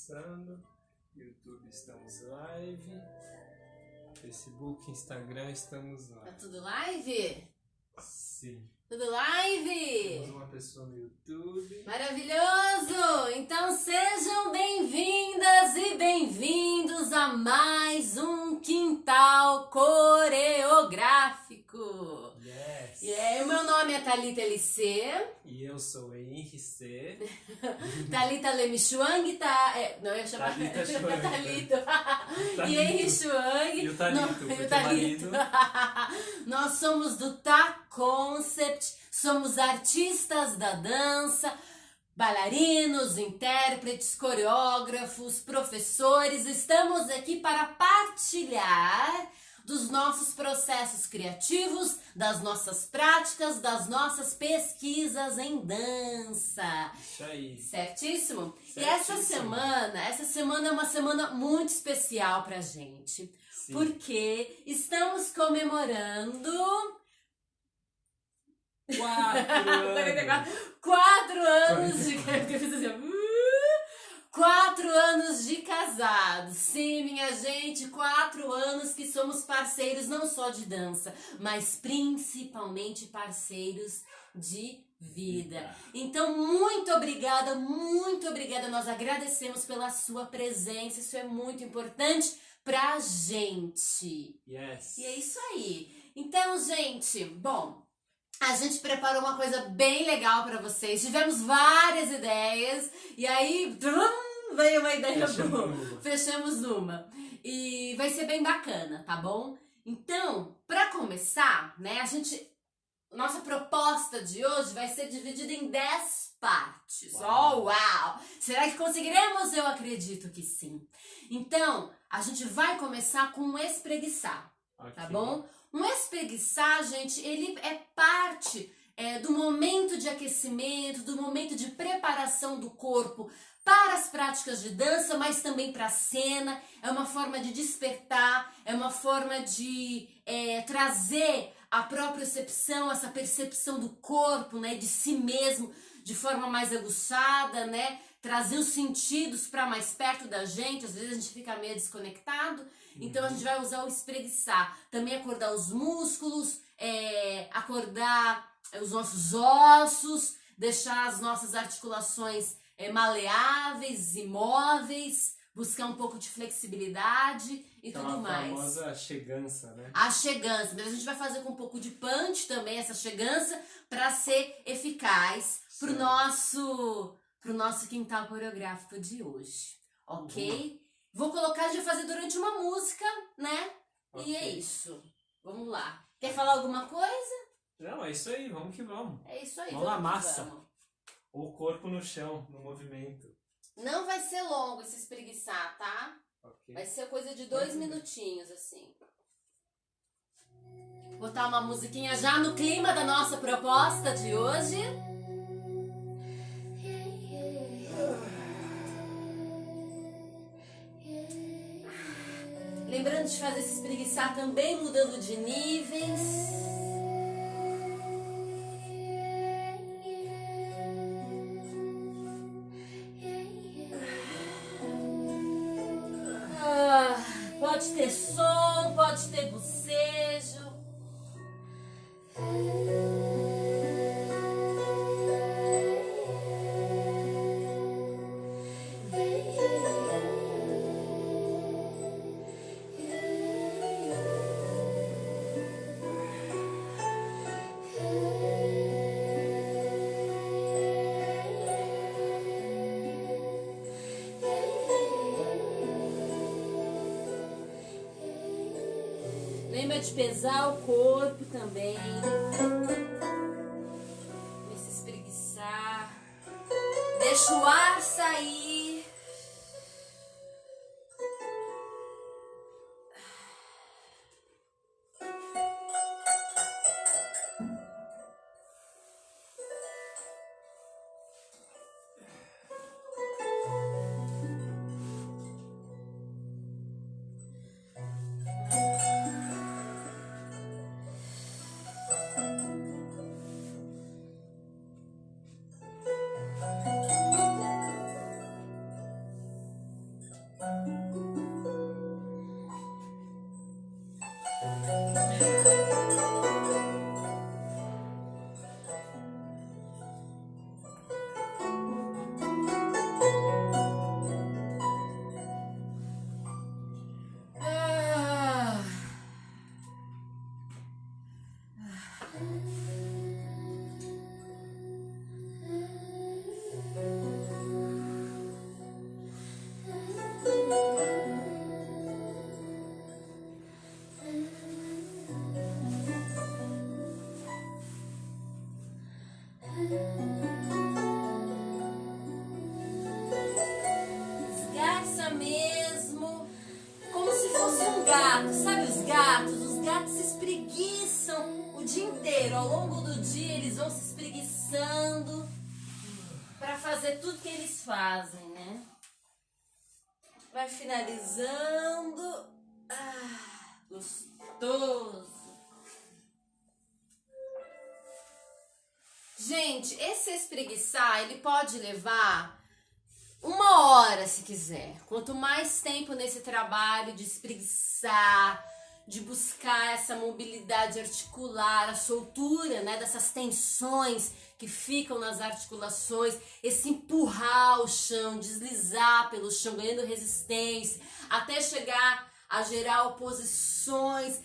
começando. YouTube estamos live. Facebook, Instagram estamos Tá live. tudo live? Sim. Tudo live? Temos uma pessoa no YouTube. Maravilhoso! Então sejam bem-vindas e bem-vindos a mais um Quintal Coreográfico. Yes! E aí, o meu nome é Thalita LC. E eu sou Henri C. Thalita Lemichuang, não, eu ia chamar Thalita Chuang. Thalito. E Henri Chuang. E o Thalito, porque marido. Nós somos do Tá Concept, somos artistas da dança, bailarinos, intérpretes, coreógrafos, professores. Estamos aqui para partilhar dos nossos processos criativos, das nossas práticas, das nossas pesquisas em dança. Isso aí. Certíssimo? E Certíssimo. essa semana é uma semana muito especial pra gente. Sim. Porque estamos comemorando 4 anos de... 4 anos de casados. Sim, minha gente, 4 anos que somos parceiros não só de dança, mas principalmente parceiros de vida. Então, muito obrigada, nós agradecemos pela sua presença, isso é muito importante pra gente. Yes. E é isso aí. Então, gente, bom, a gente preparou uma coisa bem legal pra vocês. Tivemos várias ideias e aí veio uma ideia boa. Fechamos numa. E vai ser bem bacana, tá bom? Então, pra começar, né, nossa proposta de hoje vai ser dividida em 10 partes. Uau. Oh, uau! Será que conseguiremos? Eu acredito que sim. Então, a gente vai começar com um espreguiçar, tá bom? Um espreguiçar, gente, ele é parte do momento de aquecimento, do momento de preparação do corpo para as práticas de dança, mas também para a cena. É uma forma de despertar, é uma forma de trazer a propriocepção, essa percepção do corpo, né, de si mesmo, de forma mais aguçada, né? Trazer os sentidos para mais perto da gente. Às vezes a gente fica meio desconectado. Então a gente vai usar o espreguiçar. Também acordar os músculos, acordar os nossos ossos, deixar as nossas articulações maleáveis, imóveis, buscar um pouco de flexibilidade e tudo mais. A famosa chegança, né? A chegança. Mas a gente vai fazer com um pouco de punch também, essa chegança, para ser eficaz pro nosso quintal coreográfico de hoje. Ok? Vou colocar de fazer durante uma música, né? Ok. E é isso. Vamos lá. Quer falar alguma coisa? Não, é isso aí, vamos que vamos. É isso aí. Vamos na que massa. vamos. O corpo no chão, no movimento. Não vai ser longo esse espreguiçar, tá? Ok. Vai ser coisa de 2 minutinhos, assim. Botar uma musiquinha já no clima da nossa proposta de hoje. Lembrando de fazer esse espreguiçar também mudando de níveis. Pode ter som, pode ter bocejo. Lembra de pesar o corpo também. Nesse espreguiçar. Deixa o ar sair. gatos, sabe os gatos? Os gatos se espreguiçam o dia inteiro. Ao longo do dia eles vão se espreguiçando para fazer tudo que eles fazem, né? Vai finalizando. Gostoso. Gente, esse espreguiçar, ele pode levar 1 hora se quiser. Quanto mais tempo nesse trabalho de espreguiçar, de buscar essa mobilidade articular, a soltura, né, dessas tensões que ficam nas articulações, esse empurrar o chão, deslizar pelo chão, ganhando resistência, até chegar a gerar oposições,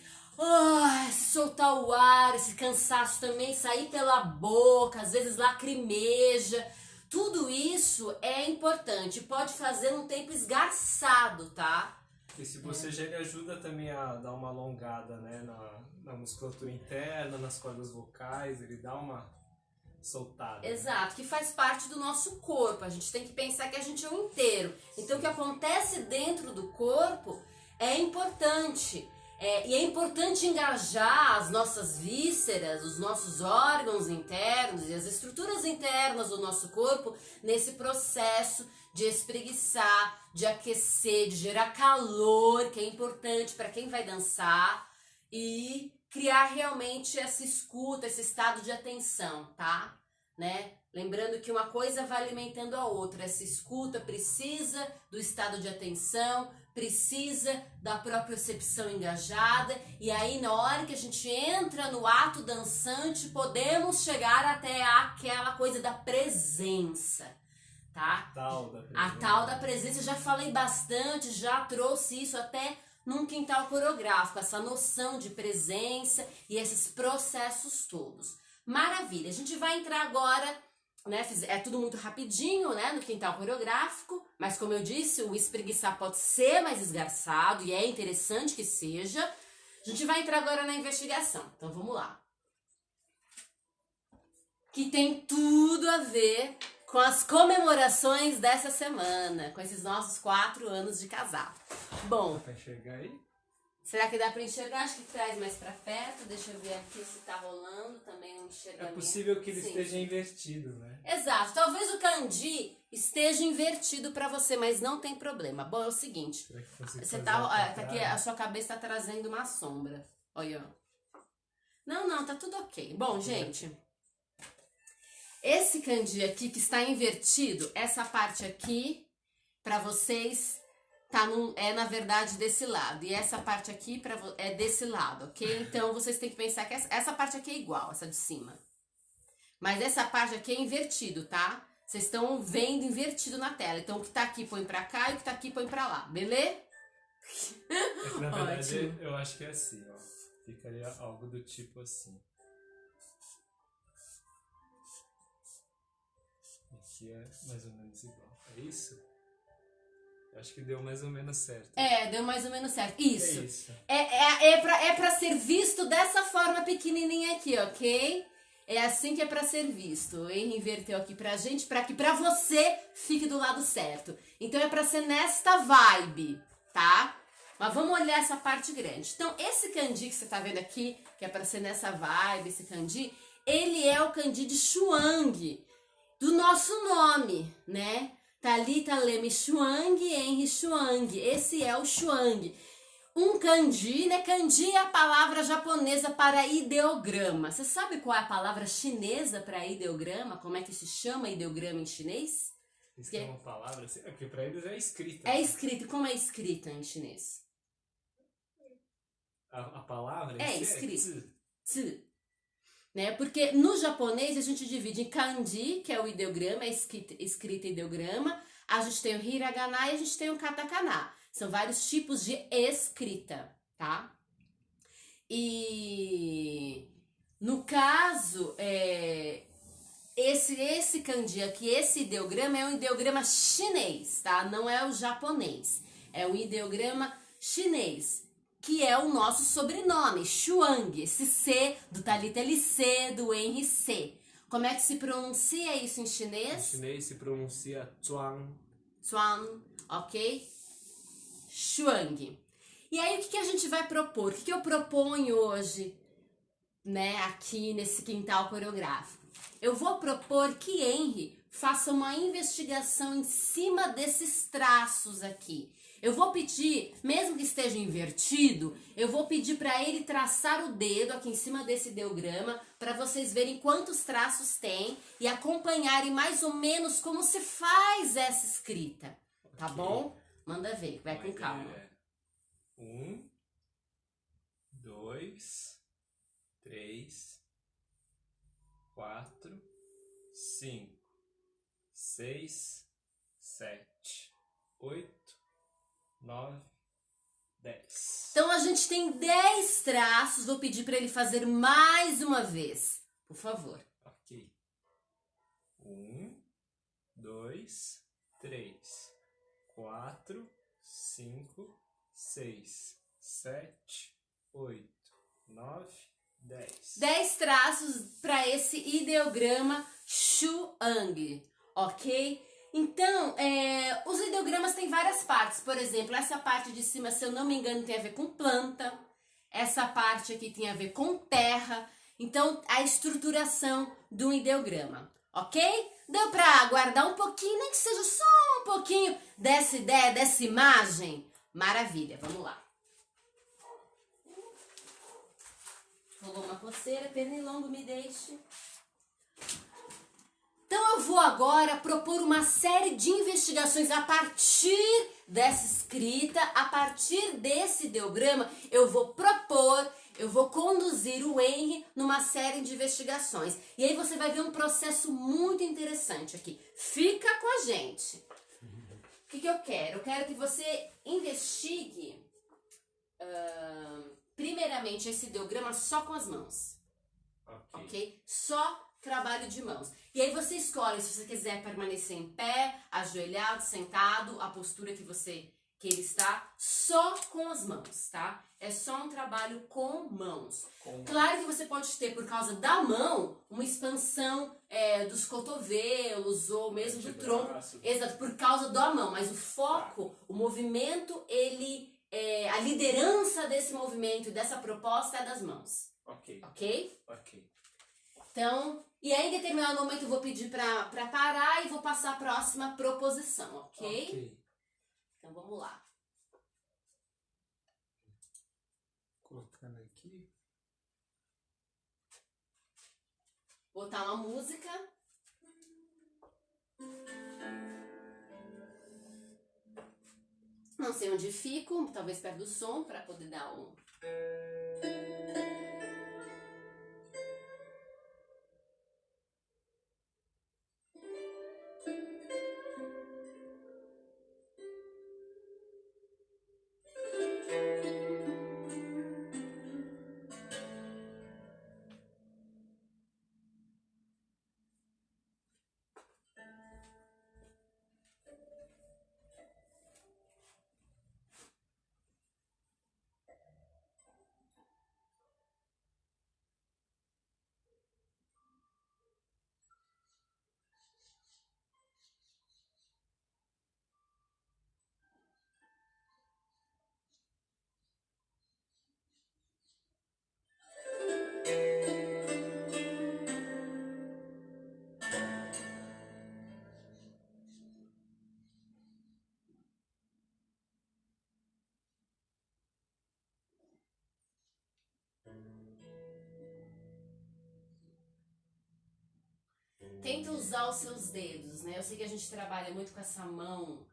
soltar o ar, esse cansaço também, sair pela boca, às vezes lacrimeja. Tudo isso é importante, pode fazer num tempo esgarçado, tá? Esse bocejar ele ajuda também a dar uma alongada, né, na musculatura interna, nas cordas vocais, ele dá uma soltada. Exato, né? Que faz parte do nosso corpo, a gente tem que pensar que a gente é um inteiro. Então o que acontece dentro do corpo é importante. E é importante engajar as nossas vísceras, os nossos órgãos internos e as estruturas internas do nosso corpo nesse processo de espreguiçar, de aquecer, de gerar calor, que é importante para quem vai dançar, e criar realmente essa escuta, esse estado de atenção, tá? Né? Lembrando que uma coisa vai alimentando a outra, essa escuta precisa do estado de atenção, precisa da propriocepção engajada, e aí na hora que a gente entra no ato dançante, podemos chegar até aquela coisa da presença, tá? A tal da presença, já falei bastante, já trouxe isso até num quintal coreográfico, essa noção de presença e esses processos todos. Maravilha, a gente vai entrar agora, né, é tudo muito rapidinho, né, no quintal coreográfico, mas como eu disse, o espreguiçar pode ser mais esgarçado e é interessante que seja. A gente vai entrar agora na investigação, então vamos lá. Que tem tudo a ver com as comemorações dessa semana, com esses nossos 4 anos de casado. Bom, dá pra enxergar aí? Será que dá pra enxergar? Acho que traz mais pra perto. Deixa eu ver aqui se tá rolando também um enxergamento. É possível que ele esteja invertido, né? Exato. Talvez o kanji esteja invertido pra você, mas não tem problema. Bom, é o seguinte. Você tá aqui, a sua cabeça tá trazendo uma sombra. Olha, ó. Não, tá tudo ok. Bom, gente, esse kanji aqui que está invertido, essa parte aqui, pra vocês, é na verdade desse lado, e essa parte aqui é desse lado, ok? Então vocês têm que pensar que essa parte aqui é igual, essa de cima, mas essa parte aqui é invertido, tá? Vocês estão vendo invertido na tela, então o que tá aqui põe pra cá e o que tá aqui põe pra lá, beleza? É que, na verdade eu acho que é assim, ó, ficaria algo do tipo assim. Aqui é mais ou menos igual, é isso? Acho que deu mais ou menos certo. Deu mais ou menos certo. Isso. É isso. É pra ser visto dessa forma pequenininha aqui, ok? É assim que é pra ser visto. O Henry inverteu aqui pra gente, pra que pra você fique do lado certo. Então é pra ser nesta vibe, tá? Mas vamos olhar essa parte grande. Então esse kanji que você tá vendo aqui, que é pra ser nessa vibe, esse kanji, ele é o kanji de Shuang, do nosso nome, né? Thalita Leme Shuang, Henry Shuang. Esse é o Shuang. Um kanji, né? Kanji é a palavra japonesa para ideograma. Você sabe qual é a palavra chinesa para ideograma? Como é que se chama ideograma em chinês? Isso é uma palavra? Porque para eles é escrita. É escrita. Como é escrita em chinês? A palavra é escrita. Tsu. Né? Porque no japonês a gente divide em kanji, que é o ideograma, é escrita ideograma, a gente tem o hiragana e a gente tem o katakana. São vários tipos de escrita, tá? E no caso, esse kanji aqui, esse ideograma é um ideograma chinês, tá? Não é o japonês, é um ideograma chinês, que é o nosso sobrenome, Shuang, esse C do Thalita LC, do Henry C. Como é que se pronuncia isso em chinês? Em chinês se pronuncia Zhuang. Zhuang, ok? Shuang. E aí, o que a gente vai propor? O que eu proponho hoje, né, aqui nesse quintal coreográfico? Eu vou propor que Henry faça uma investigação em cima desses traços aqui. Eu vou pedir, mesmo que esteja invertido, eu vou pedir para ele traçar o dedo aqui em cima desse ideograma para vocês verem quantos traços tem e acompanharem mais ou menos como se faz essa escrita, tá bom? Manda ver, vai com calma. 1, 2, 3, 4, 5, 6, 7, 8, 9, 10. Então a gente tem 10 traços, vou pedir para ele fazer mais uma vez, por favor. Ok. 1, 2, 3, 4, 5, 6, 7, 8, 9, 10. 10 traços para esse ideograma Shuang, ok? Então, os ideogramas têm várias partes. Por exemplo, essa parte de cima, se eu não me engano, tem a ver com planta. Essa parte aqui tem a ver com terra. Então, a estruturação de um ideograma, ok? Deu para guardar um pouquinho, nem que seja só um pouquinho dessa ideia, dessa imagem? Maravilha, vamos lá. Rolou uma coceira, pernilongo, me deixe. Então eu vou agora propor uma série de investigações a partir dessa escrita, a partir desse ideograma, eu vou conduzir o Henry numa série de investigações. E aí você vai ver um processo muito interessante aqui. Fica com a gente. O que eu quero? Eu quero que você investigue, primeiramente, esse ideograma só com as mãos. Ok? Só trabalho de mãos. E aí você escolhe se você quiser permanecer em pé, ajoelhado, sentado, a postura que ele está, só com as mãos, tá? É só um trabalho com mãos. Claro que você pode ter, por causa da mão, uma expansão dos cotovelos ou mesmo do tronco. Exato, por causa da mão. Mas o foco, o movimento, a liderança desse movimento e dessa proposta é das mãos. Ok. Ok? Ok. Então, e aí em determinado momento eu vou pedir para parar e vou passar a próxima proposição, ok? Ok. Então vamos lá. Colocando aqui. Botar uma música. Não sei onde fico, talvez perto do som, para poder dar um... Tenta usar os seus dedos, né? Eu sei que a gente trabalha muito com essa mão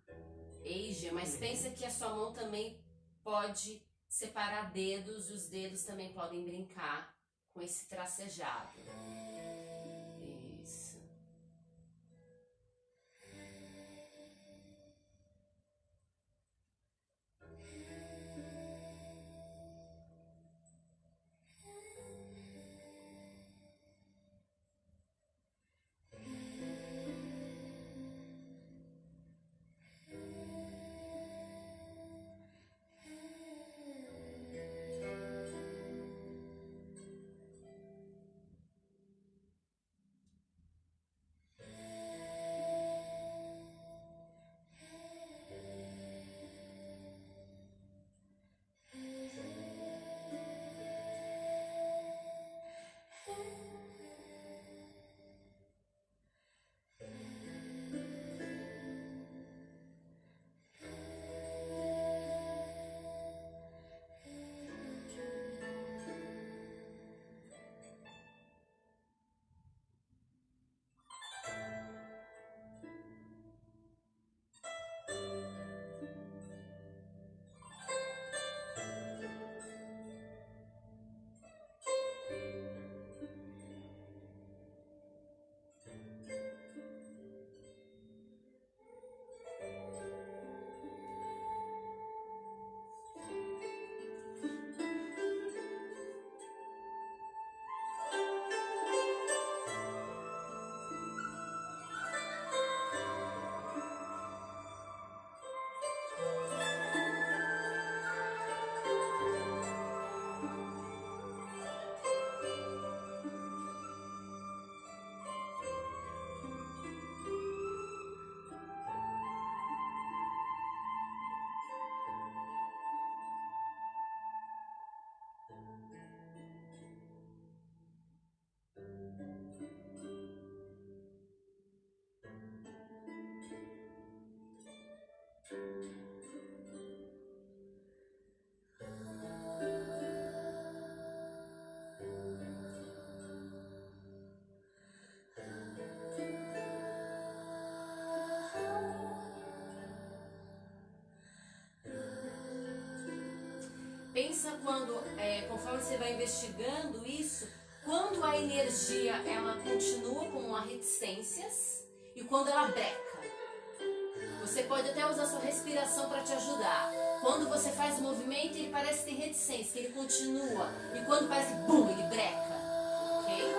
Asia, mas pensa que a sua mão também pode separar dedos e os dedos também podem brincar com esse tracejado. Isso. Pensa conforme você vai investigando isso, quando a energia ela continua com reticências e quando ela breca. Você pode até usar sua respiração para te ajudar. Quando você faz o movimento, ele parece ter reticência, que ele continua. E quando parece bum, ele breca. Ok?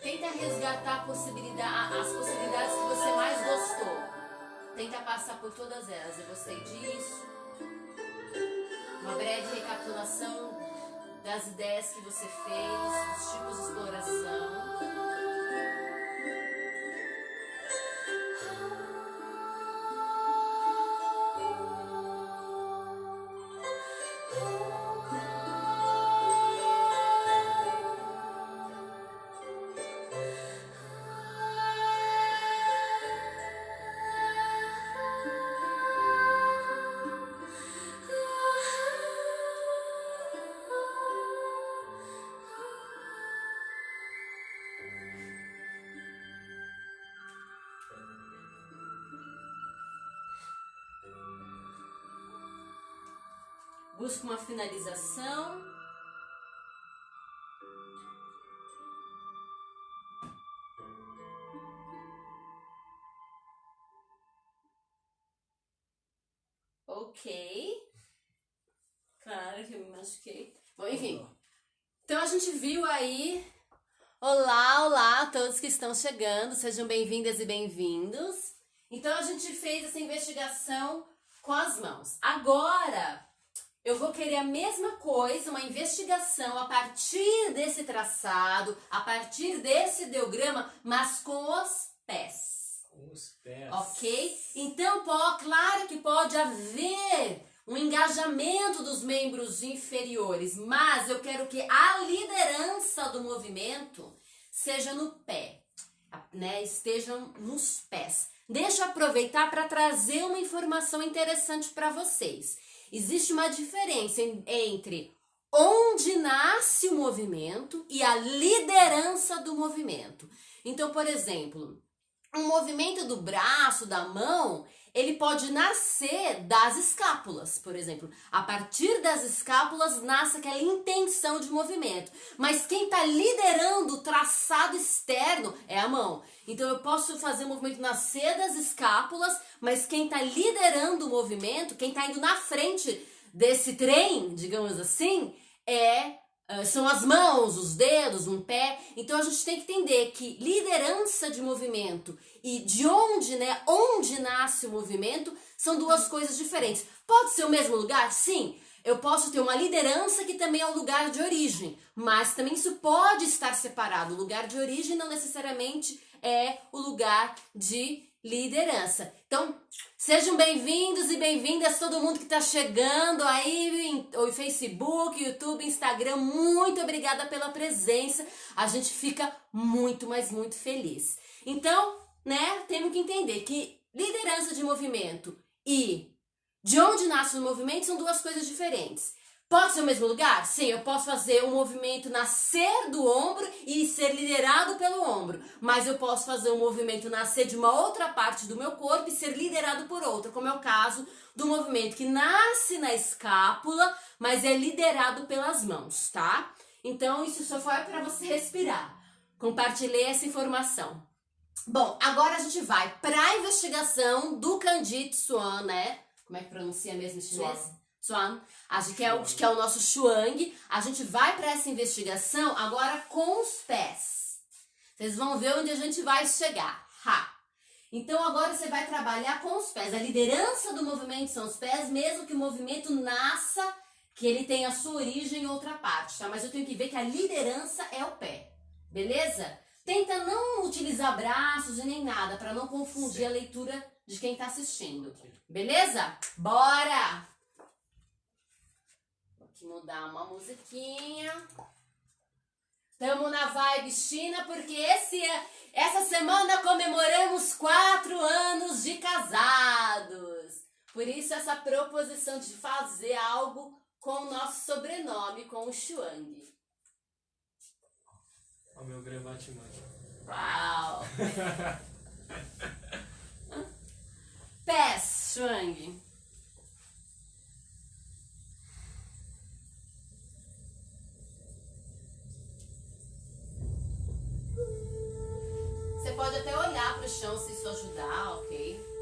Tenta resgatar as possibilidades que você mais gostou. Tenta passar por todas elas. Eu gostei disso. Uma breve recapitulação das ideias que você fez, dos tipos de exploração. Busca uma finalização. Ok. Claro que eu me machuquei. Bom, enfim. Então a gente viu aí. Olá, olá a todos que estão chegando. Sejam bem-vindas e bem-vindos. Então a gente fez essa investigação com as mãos. Agora eu vou querer a mesma coisa, uma investigação a partir desse traçado, a partir desse ideograma, mas com os pés. Com os pés. Ok? Então, claro que pode haver um engajamento dos membros inferiores, mas eu quero que a liderança do movimento seja no pé, né? Estejam nos pés. Deixa eu aproveitar para trazer uma informação interessante para vocês. Existe uma diferença entre onde nasce o movimento e a liderança do movimento. Então, por exemplo, um movimento do braço, da mão, ele pode nascer das escápulas, por exemplo. A partir das escápulas nasce aquela intenção de movimento. Mas quem está liderando o traçado externo é a mão. Então eu posso fazer o movimento nascer das escápulas, mas quem está liderando o movimento, quem está indo na frente desse trem, digamos assim, são as mãos, os dedos, um pé. Então a gente tem que entender que liderança de movimento e de onde nasce o movimento são duas coisas diferentes. Pode ser o mesmo lugar? Sim. Eu posso ter uma liderança que também é o lugar de origem, mas também isso pode estar separado. O lugar de origem não necessariamente é o lugar de liderança. Então, sejam bem-vindos e bem-vindas todo mundo que está chegando aí no Facebook, YouTube, Instagram. Muito obrigada pela presença. A gente fica muito, mas muito feliz. Então, temos que entender que liderança de movimento e de onde nasce o movimento são duas coisas diferentes. Pode ser o mesmo lugar? Sim, eu posso fazer o movimento nascer do ombro e ser liderado pelo ombro. Mas eu posso fazer o movimento nascer de uma outra parte do meu corpo e ser liderado por outra, como é o caso do movimento que nasce na escápula, mas é liderado pelas mãos, tá? Então, isso só foi para você respirar. Compartilhei essa informação. Bom, agora a gente vai pra investigação do Candide Swan, né? Como é que pronuncia mesmo em chinês? Swan. Que é o nosso Shuang. A gente vai pra essa investigação agora com os pés. Vocês vão ver onde a gente vai chegar. Ha! Então agora você vai trabalhar com os pés. A liderança do movimento são os pés, mesmo que o movimento nasça, que ele tenha a sua origem em outra parte, tá? Mas eu tenho que ver que a liderança é o pé. Beleza? Tenta não utilizar braços e nem nada, para não confundir a leitura de quem tá assistindo. Beleza? Bora! Vou aqui mudar uma musiquinha. Tamo na vibe China, porque essa semana comemoramos 4 anos de casados. Por isso essa proposição de fazer algo com o nosso sobrenome, com o Shuang. O meu gramático. Uau! Pés, Shuang. Você pode até olhar para o chão se isso ajudar, ok?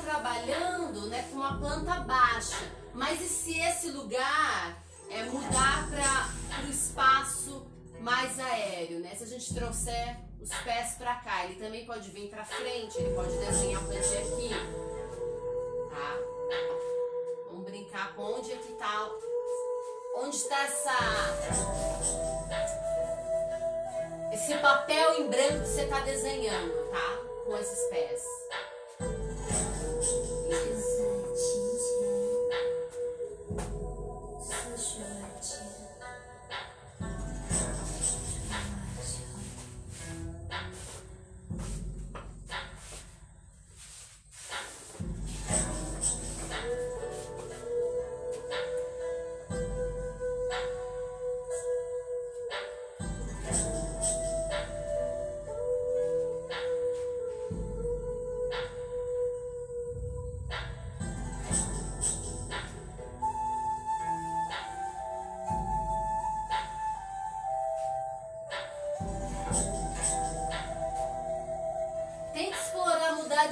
Trabalhando, né, com uma planta baixa, mas e se esse lugar mudar para o espaço mais aéreo, né? Se a gente trouxer os pés para cá, ele também pode vir para frente, ele pode desenhar o pé aqui, tá? Vamos brincar com onde está esse papel em branco que você está desenhando, tá? Com esses pés.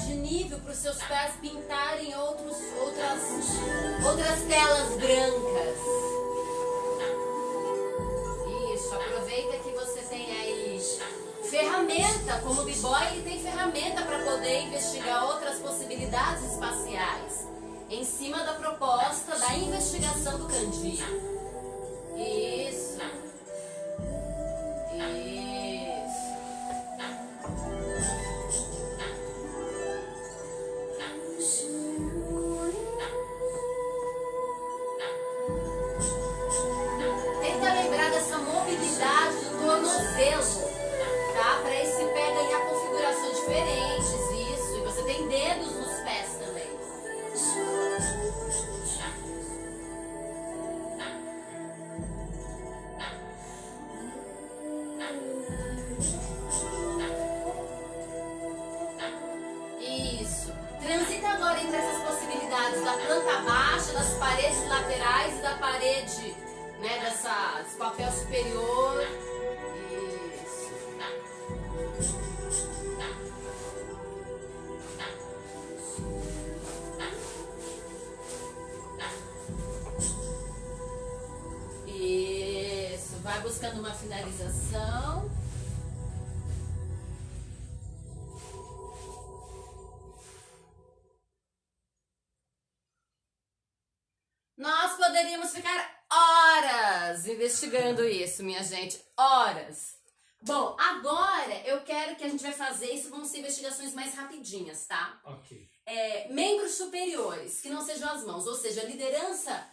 De nível para os seus pés pintarem outras telas brancas. Isso, aproveita que você tem aí ferramenta, como o B-Boy, ele tem ferramenta para poder investigar outras possibilidades espaciais em cima da proposta da investigação do Candide. Isso. Tá? Para esse pé ganhar confiança. da planta baixa, das paredes laterais e da parede, né, desse papel superior. Isso. Isso. Vai buscando uma finalização. Nós poderíamos ficar horas investigando isso, minha gente, horas. Bom, agora eu quero que a gente vai fazer isso, vão ser investigações mais rapidinhas, tá? Ok. Membros superiores, que não sejam as mãos, ou seja, liderança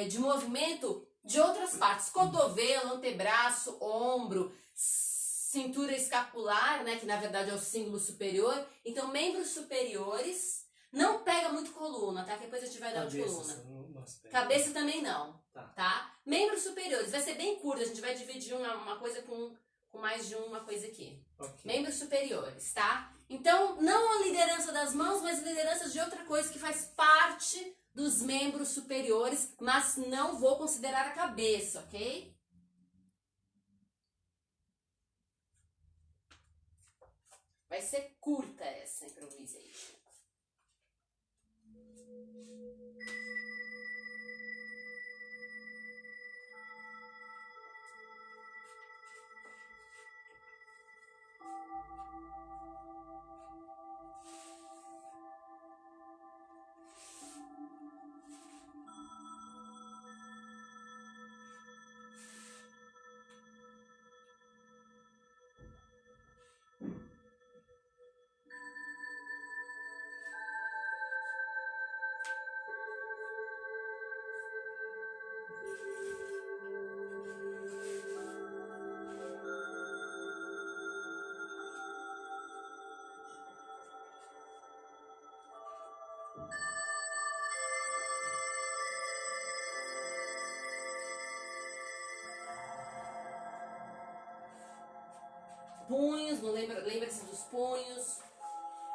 de movimento de outras partes, cotovelo, antebraço, ombro, cintura escapular, né, que na verdade é o símbolo superior. Então, membros superiores. Não pega muito coluna, tá? Que depois a gente vai dar de coluna. Cabeça também não, tá? Membros superiores, vai ser bem curto, a gente vai dividir uma coisa com mais de uma coisa aqui. Okay. Membros superiores, tá? Então, não a liderança das mãos, mas liderança de outra coisa que faz parte dos membros superiores, mas não vou considerar a cabeça, ok? Vai ser curta essa improvisation. Punhos, não lembra-se dos punhos.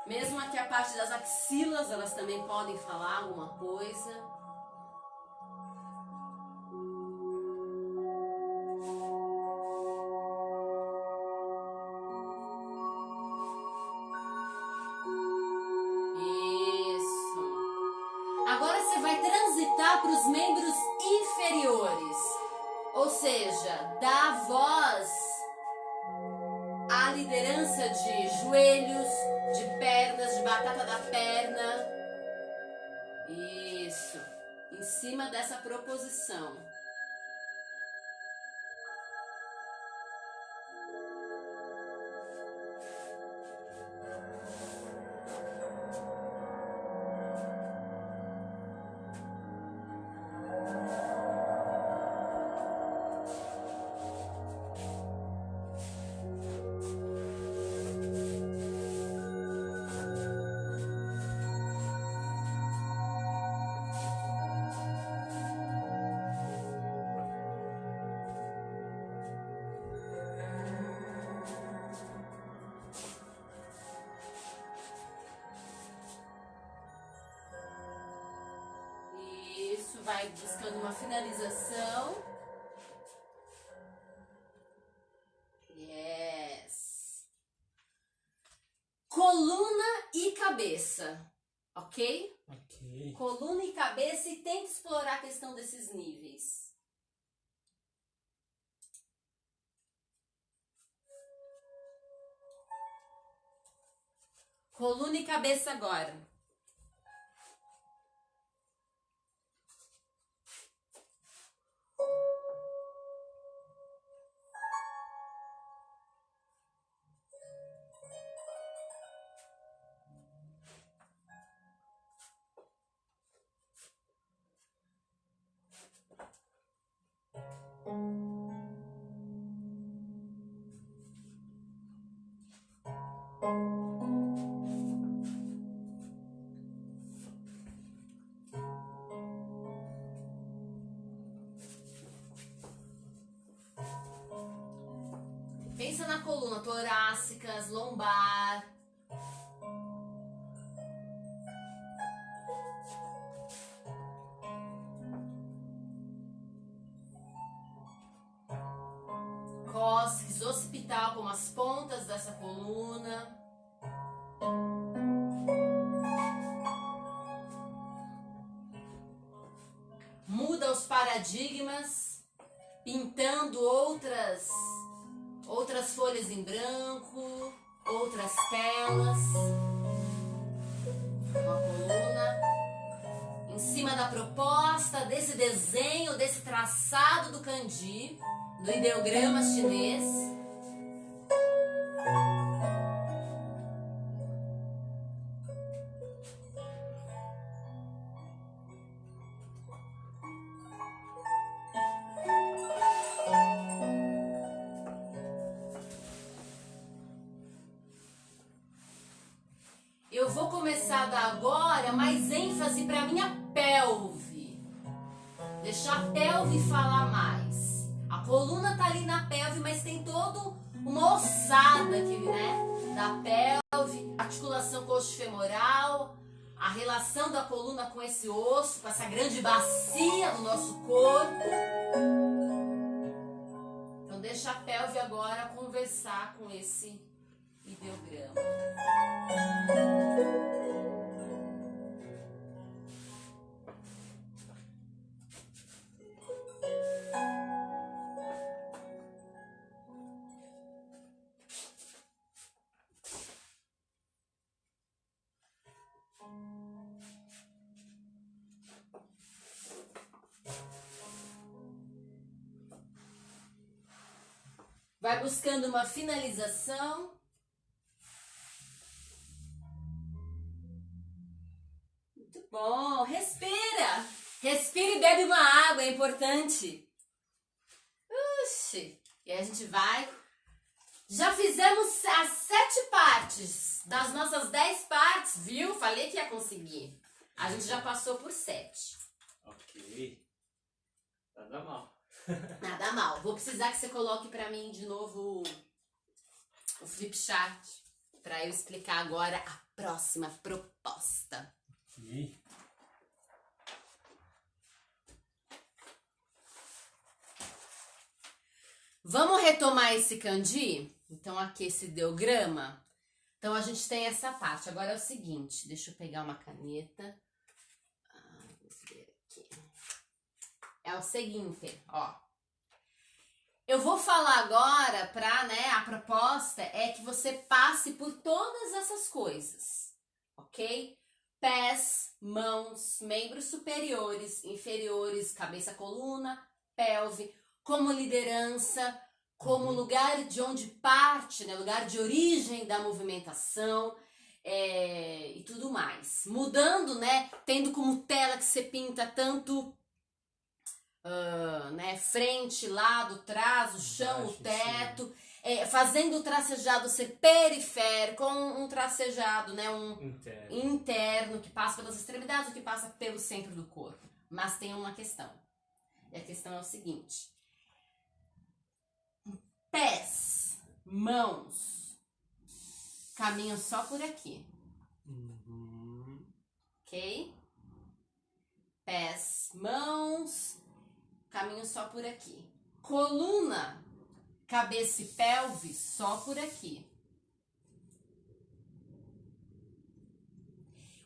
Mesmo aqui a parte das axilas, elas também podem falar alguma coisa. Isso. Agora você vai transitar para os membros inferiores. Ou seja, da voz a liderança de joelhos, de pernas, de batata da perna. Isso. Em cima dessa proposição. Vai buscando uma finalização. Yes. Coluna e cabeça, ok? Ok. Coluna e cabeça, e tenta explorar a questão desses níveis. Coluna e cabeça agora. Pensa na coluna torácicas, lombar. partes occipital, como as pontas dessa coluna. Muda os paradigmas, pintando outras folhas em branco, outras telas. Uma coluna em cima da proposta, desse desenho, desse traçado do kanji, do ideograma chinês. Eu vou começar a dar agora mais ênfase para minha pelve. Deixar a pelve falar mais. A coluna tá ali na pelve, mas tem toda uma ossada aqui, né? Da pelve, articulação coxo-femoral, a relação da coluna com esse osso, com essa grande bacia do nosso corpo. Então deixa a pelve agora conversar com esse ideograma. Vai buscando uma finalização. Muito bom. Respira. Respira e bebe uma água, é importante. Uxi. E aí a gente vai. Já fizemos as 7 partes das nossas 10 partes, viu? Falei que ia conseguir. A gente já passou por 7. Ok. Nada mal. Nada mal. Vou precisar que você coloque pra mim de novo o flip chart pra eu explicar agora a próxima proposta. Ok. Vamos retomar esse kanji? Então aqui esse ideograma. Então a gente tem essa parte. Agora é o seguinte, deixa eu pegar uma caneta. Vamos ver aqui. É o seguinte, ó. Eu vou falar agora a proposta é que você passe por todas essas coisas, ok? Pés, mãos, membros superiores, inferiores, cabeça, coluna, pelve, como liderança, como lugar de onde parte, né? Lugar de origem da movimentação e tudo mais. Mudando, né? Tendo como tela que você pinta tanto frente, lado, trás, o chão, o teto, fazendo o tracejado ser periférico, um tracejado, né, interno que passa pelas extremidades, o que passa pelo centro do corpo. Mas tem uma questão. E a questão é o seguinte: pés, mãos, caminham só por aqui. Ok? Pés, mãos, caminho só por aqui. Coluna, cabeça e pelve só por aqui.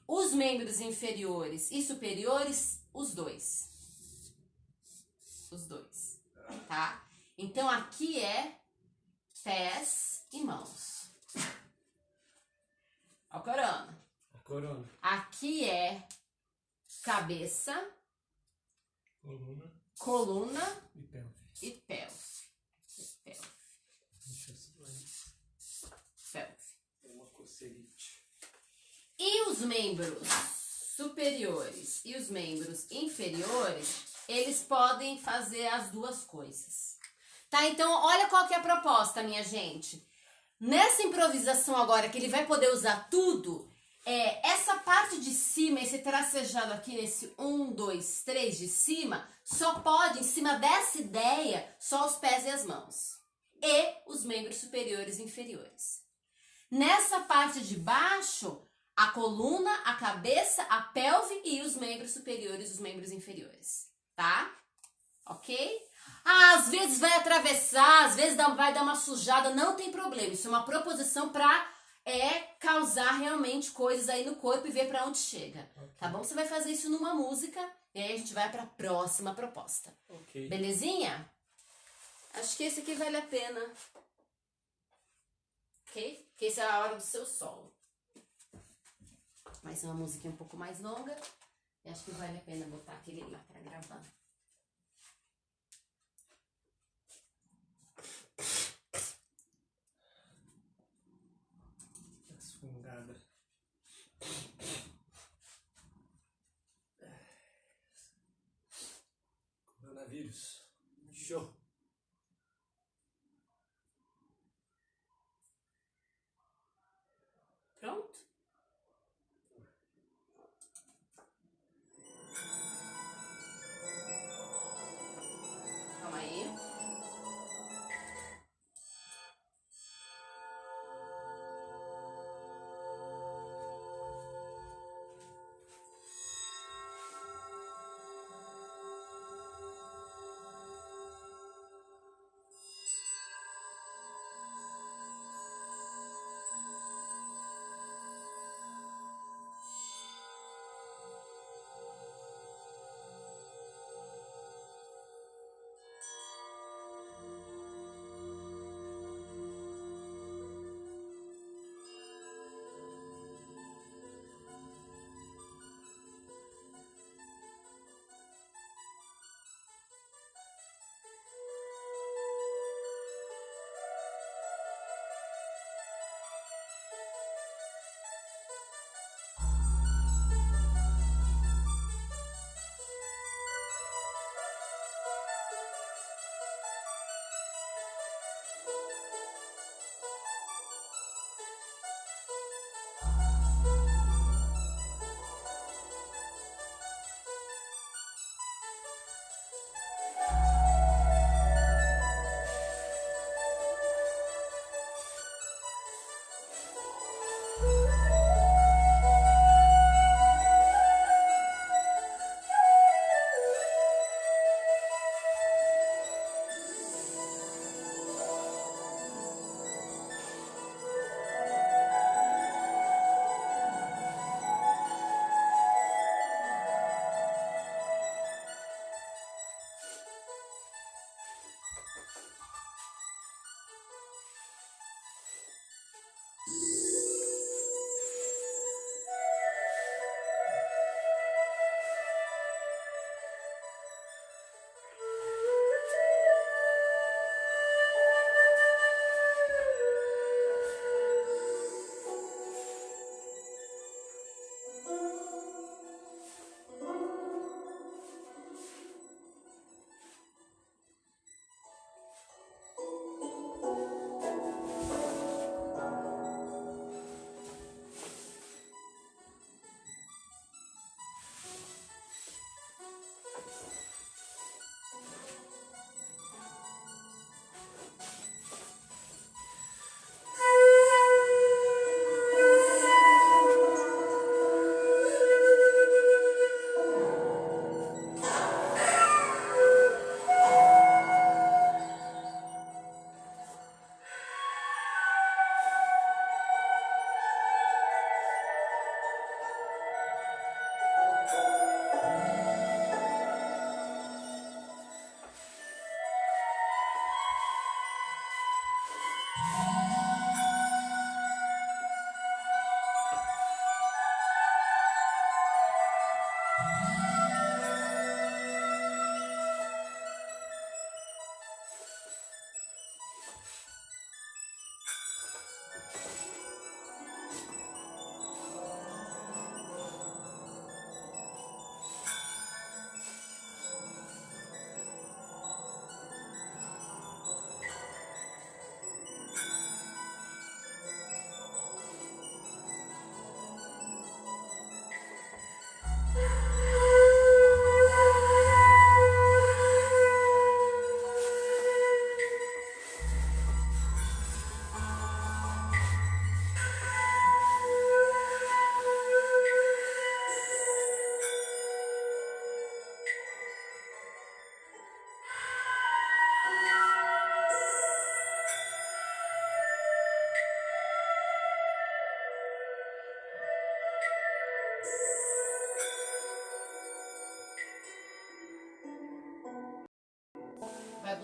Os membros inferiores e superiores, os dois. Os dois, tá? Então aqui é pés e mãos. A corona. A corona. Aqui é cabeça, coluna e pelve. E pelve. Pelve. É uma coceirite. E os membros superiores e os membros inferiores, eles podem fazer as duas coisas. Tá? Então, olha qual que é a proposta, minha gente. Nessa improvisação agora, que ele vai poder usar tudo, essa parte de cima, esse tracejado aqui, nesse 1, 2, 3 de cima, só pode, em cima dessa ideia, só os pés e as mãos. E os membros superiores e inferiores. Nessa parte de baixo, a coluna, a cabeça, a pelve e os membros superiores e os membros inferiores. Tá? Ok? Às vezes vai atravessar, às vezes vai dar uma sujada, não tem problema. Isso é uma proposição para causar realmente coisas aí no corpo e ver para onde chega. Tá bom? Você vai fazer isso numa música e aí a gente vai para a próxima proposta. Belezinha? Acho que esse aqui vale a pena. Ok? Porque esse é a hora do seu solo. Vai ser uma musiquinha um pouco mais longa. E acho que vale a pena botar aquele lá para gravar. Fungada. Coronavírus. Show. Pronto? Calma aí.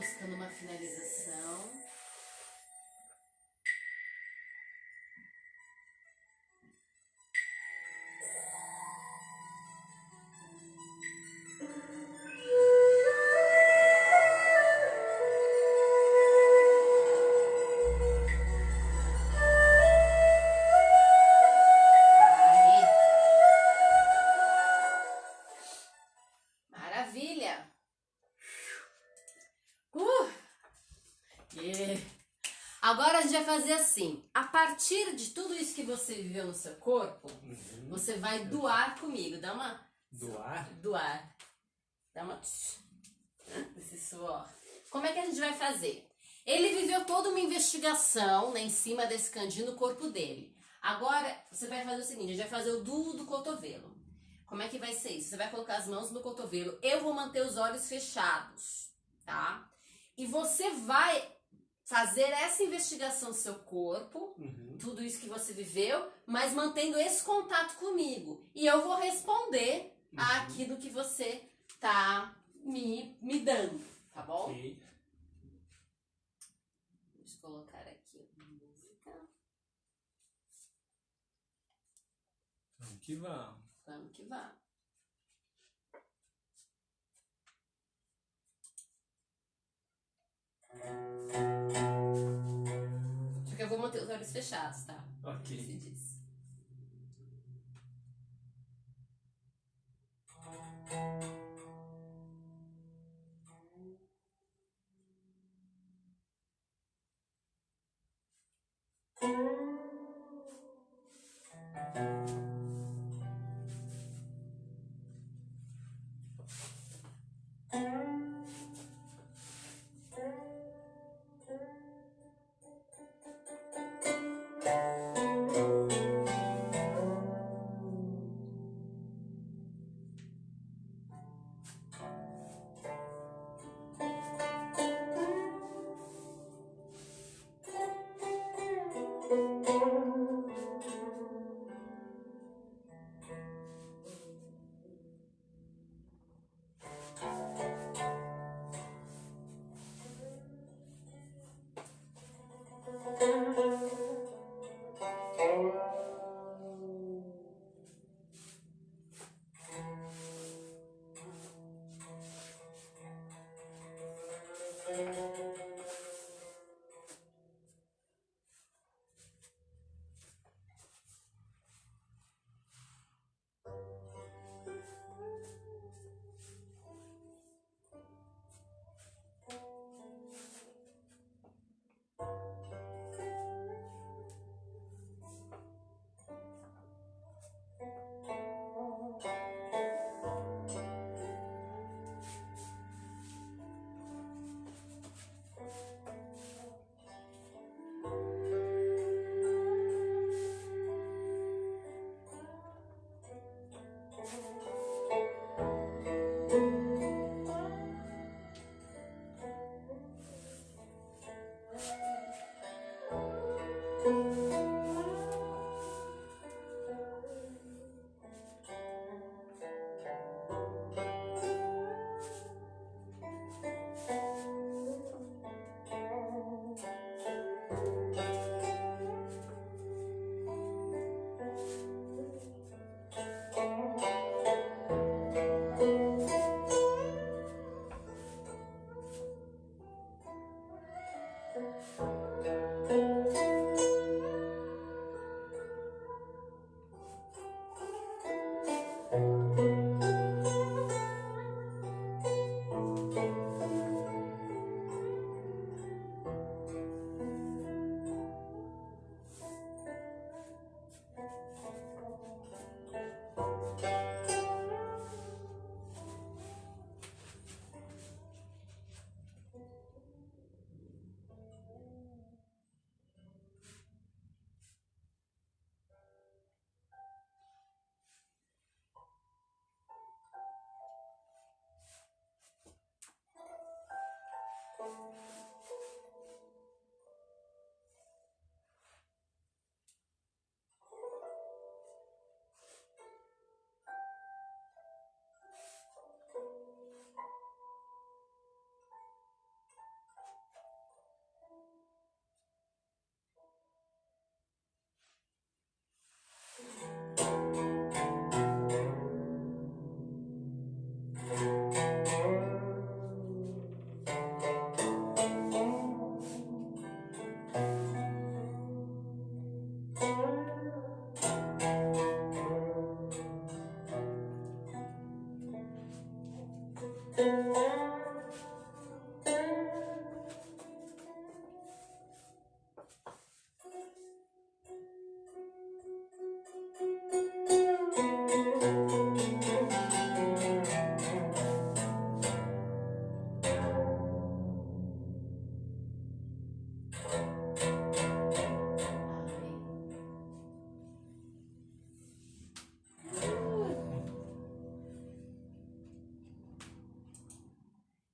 buscando uma finalização. Maravilha! Yeah. Agora a gente vai fazer assim. A partir de tudo isso que você viveu no seu corpo, você vai doar comigo. Dá uma... Doar? Doar. Dá uma... Esse suor. Como é que a gente vai fazer? Ele viveu toda uma investigação, né, em cima desse cantinho no corpo dele. Agora, você vai fazer o seguinte, a gente vai fazer o do cotovelo. Como é que vai ser isso? Você vai colocar as mãos no cotovelo. Eu vou manter os olhos fechados, tá? E você vai fazer essa investigação do seu corpo, tudo isso que você viveu, mas mantendo esse contato comigo. E eu vou responder aquilo que você tá me dando, tá bom? Ok. Deixa eu colocar aqui a música. Vamos que vamos. Vamos que vamos. Só que eu vou manter os olhos fechados, tá? Ok. Se diz.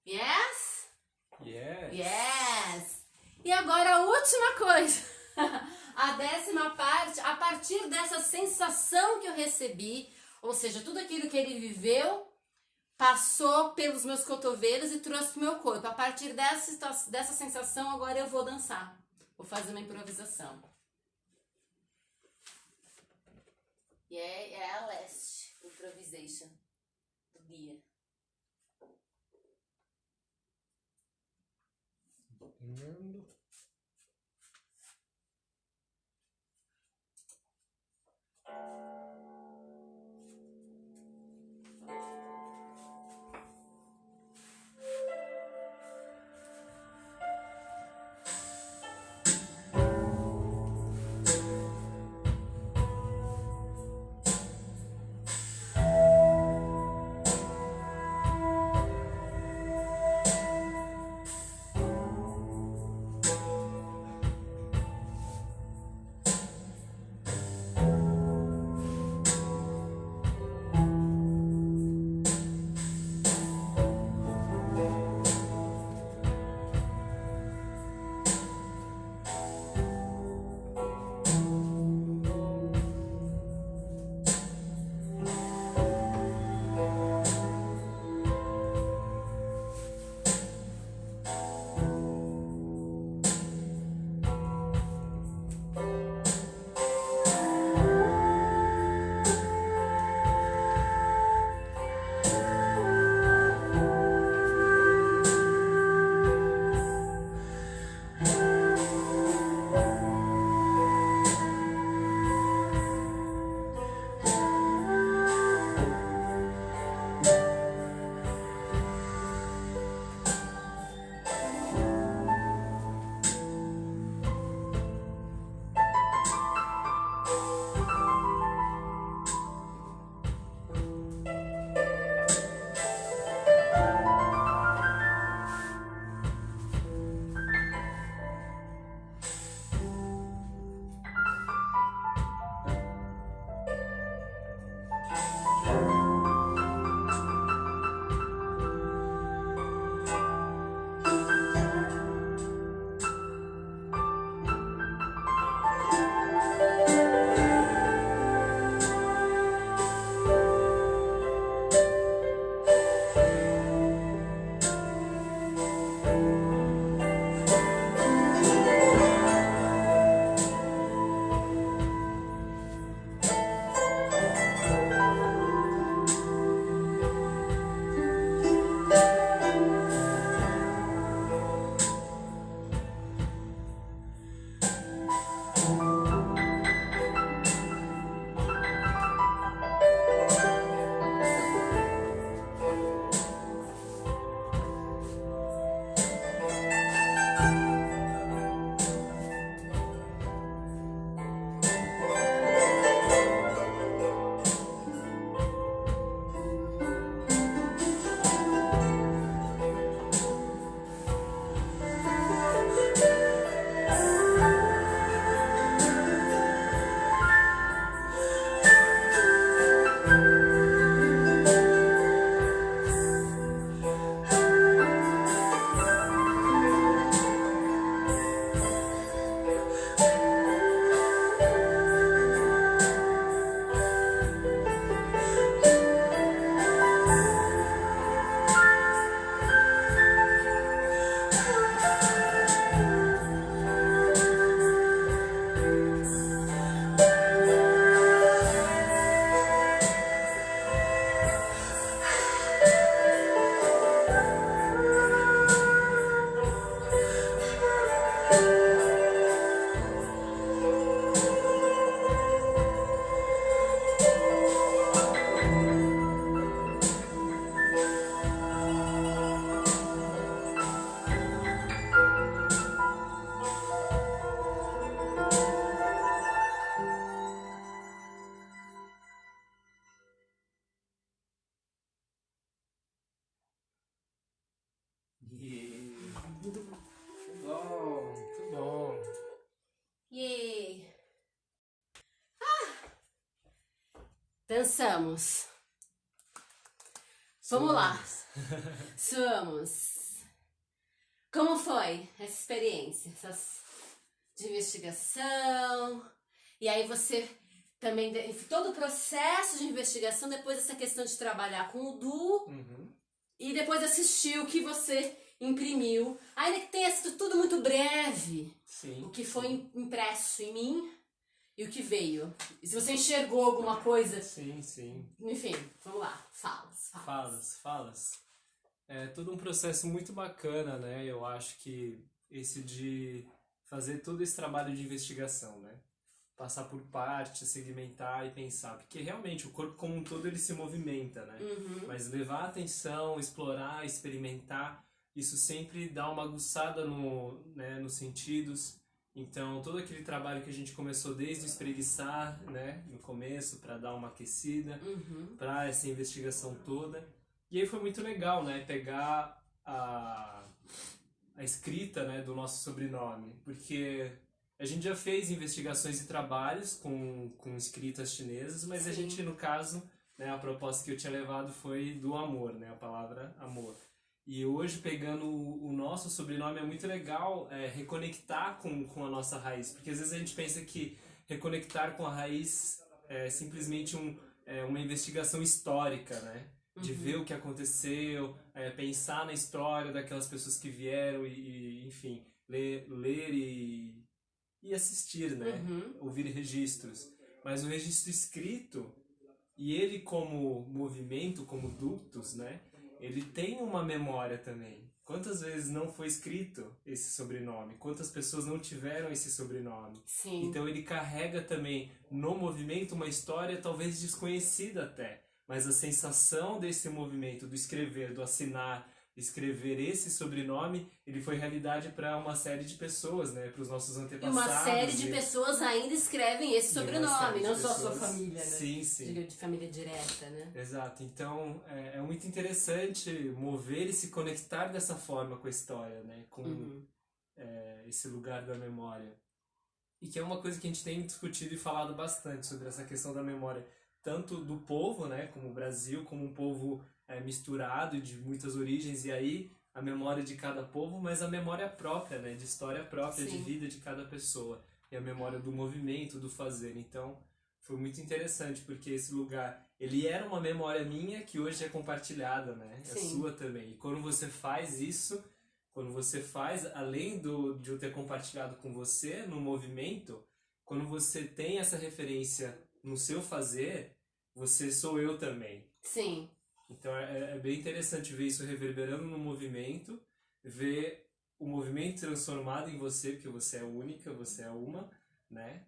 Yes? Yes. Yes! E agora a última coisa. A 10ª parte, a partir dessa sensação que eu recebi, ou seja, tudo aquilo que ele viveu, passou pelos meus cotovelos e trouxe pro meu corpo. A partir dessa sensação, agora eu vou dançar. Vou fazer uma improvisação. E é a last improvisation do dia. Dominando. Avançamos. Vamos lá. Suamos. Como foi essa experiência? De investigação? E aí você também, todo o processo de investigação, depois dessa questão de trabalhar com o Du, e depois assistir o que você imprimiu. Ainda que tenha sido tudo muito breve, sim, o que foi impresso em mim e o que veio. E se você enxergou alguma coisa... Sim. Enfim, vamos lá. Falas. É todo um processo muito bacana, né? Eu acho que esse de fazer todo esse trabalho de investigação, né? Passar por partes, segmentar e pensar. Porque realmente o corpo como um todo ele se movimenta, né? Mas levar atenção, explorar, experimentar, isso sempre dá uma aguçada nos sentidos. Então todo aquele trabalho que a gente começou desde o espreguiçar, né? No começo, para dar uma aquecida, para essa investigação toda. E aí foi muito legal, né? Pegar a escrita, né, do nosso sobrenome. Porque... a gente já fez investigações e trabalhos com escritas chinesas, mas Sim. A gente, no caso, né, a proposta que eu tinha levado foi do amor, né, a palavra amor. E hoje, pegando o nosso sobrenome, é muito legal reconectar com a nossa raiz, porque às vezes a gente pensa que reconectar com a raiz é simplesmente uma investigação histórica, né? De ver o que aconteceu, pensar na história daquelas pessoas que vieram e enfim, ler e assistir, né? Ouvir registros. Mas o registro escrito, e ele como movimento, como ductus, né? Ele tem uma memória também. Quantas vezes não foi escrito esse sobrenome? Quantas pessoas não tiveram esse sobrenome? Sim. Então ele carrega também no movimento uma história talvez desconhecida até. Mas a sensação desse movimento, do escrever, do assinar, escrever esse sobrenome, ele foi realidade para uma série de pessoas, né? Para os nossos antepassados. E uma série de pessoas ainda escrevem esse sobrenome, não só a sua família, né? Sim. De família direta, né? Exato. Então, é muito interessante mover e se conectar dessa forma com a história, né? Com esse lugar da memória. E que é uma coisa que a gente tem discutido e falado bastante sobre essa questão da memória, tanto do povo, né? Como o Brasil, como um povo misturado de muitas origens, e aí a memória de cada povo, mas a memória própria, né, de história própria, Sim. de vida de cada pessoa, e a memória do movimento, do fazer. Então foi muito interessante, porque esse lugar, ele era uma memória minha que hoje é compartilhada, né, é sua também. E quando você faz isso, além de eu ter compartilhado com você no movimento, quando você tem essa referência no seu fazer, você sou eu também. Sim. Então é bem interessante ver isso reverberando no movimento, ver o movimento transformado em você, porque você é única, você é uma, né?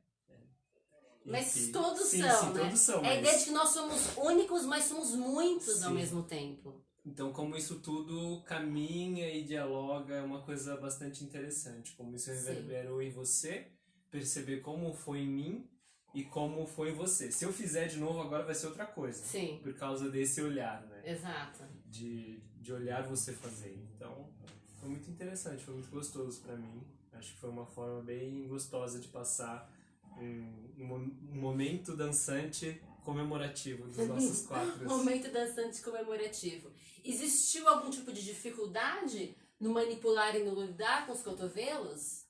Mas Enfim, todos sim, são, né? Todos são, É a ideia de que nós somos únicos, mas somos muitos ao mesmo tempo. Então, como isso tudo caminha e dialoga, é uma coisa bastante interessante. Como isso reverberou em você, perceber como foi em mim, e como foi em você. Se eu fizer de novo agora vai ser outra coisa. Sim. Por causa desse olhar, né? Exato. De olhar você fazendo. Então, foi muito interessante, foi muito gostoso pra mim. Acho que foi uma forma bem gostosa de passar um momento dançante comemorativo dos nossos quatro. Momento dançante comemorativo. Existiu algum tipo de dificuldade no manipular e no lidar com os cotovelos?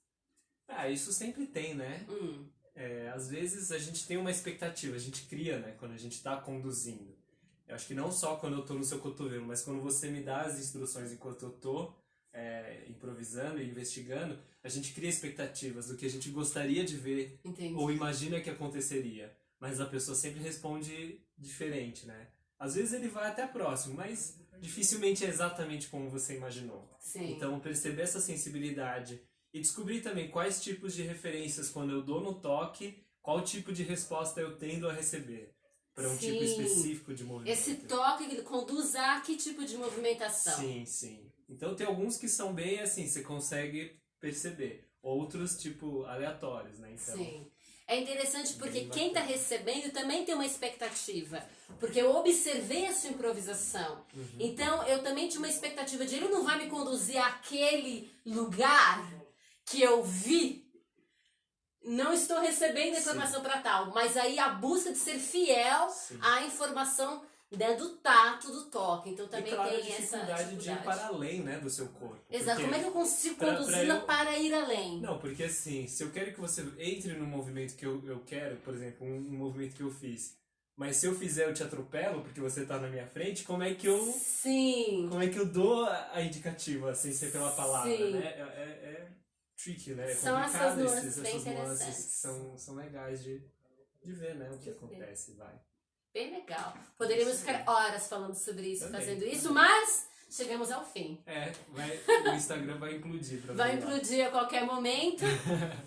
Isso sempre tem, né? Às vezes a gente tem uma expectativa, a gente cria, né, quando a gente está conduzindo. Eu acho que não só quando eu estou no seu cotovelo, mas quando você me dá as instruções enquanto eu estou improvisando e investigando, a gente cria expectativas do que a gente gostaria de ver. Entendi. Ou imagina que aconteceria. Mas a pessoa sempre responde diferente, né? Às vezes ele vai até próximo, mas dificilmente é exatamente como você imaginou. Sim. Então perceber essa sensibilidade e descobrir também quais tipos de referências, quando eu dou no toque, qual tipo de resposta eu tendo a receber para um tipo específico de movimento. Esse toque conduz a que tipo de movimentação? Sim. Então tem alguns que são bem assim, você consegue perceber. Outros, tipo, aleatórios, né? Então, sim. É interessante porque quem está recebendo também tem uma expectativa. Porque eu observei a sua improvisação. Então eu também tinha uma expectativa de ele não vai me conduzir àquele lugar que eu vi não estou recebendo a informação para tal. Mas aí a busca de ser fiel à informação, né, do tato, do toque. Então também claro, tem a dificuldade essa dificuldade de ir para além, né, do seu corpo. Exato. Porque Como é que eu consigo conduzi-la para ir além? Não, porque assim, se eu quero que você entre no movimento que eu quero, por exemplo, um movimento que eu fiz, mas se eu fizer eu te atropelo porque você tá na minha frente, como é que eu... Sim. Como é que eu dou a indicativa, sem ser pela palavra, Sim. né? É tricky, né? É São complicado essas nuances bem essas nuances interessantes. que são legais de ver, né? O que acontece, vai. Bem legal. Poderíamos ficar horas falando sobre isso, Também, fazendo isso, mas chegamos ao fim. O Instagram vai implodir. Vai implodir a qualquer momento.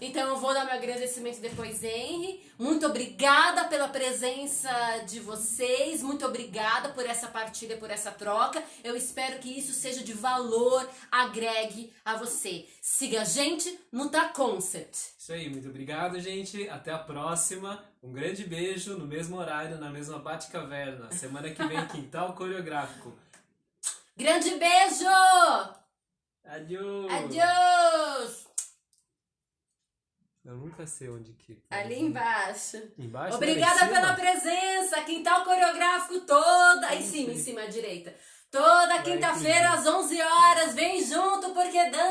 Então eu vou dar meu agradecimento depois, Henry. Muito obrigada pela presença de vocês. Muito obrigada por essa partilha, por essa troca. Eu espero que isso seja de valor, agregue a você. Siga a gente no Tá Concept. Isso aí, muito obrigado, gente. Até a próxima. Um grande beijo no mesmo horário, na mesma Bate-Caverna. Semana que vem, Quintal Coreográfico. Grande beijo! Adiós! Adiós! Eu nunca sei onde que... Ali embaixo. Embaixo? Obrigada pela presença. Quintal Coreográfico toda... Em cima, à direita. Toda quinta-feira às 11 horas. Vem junto porque dança.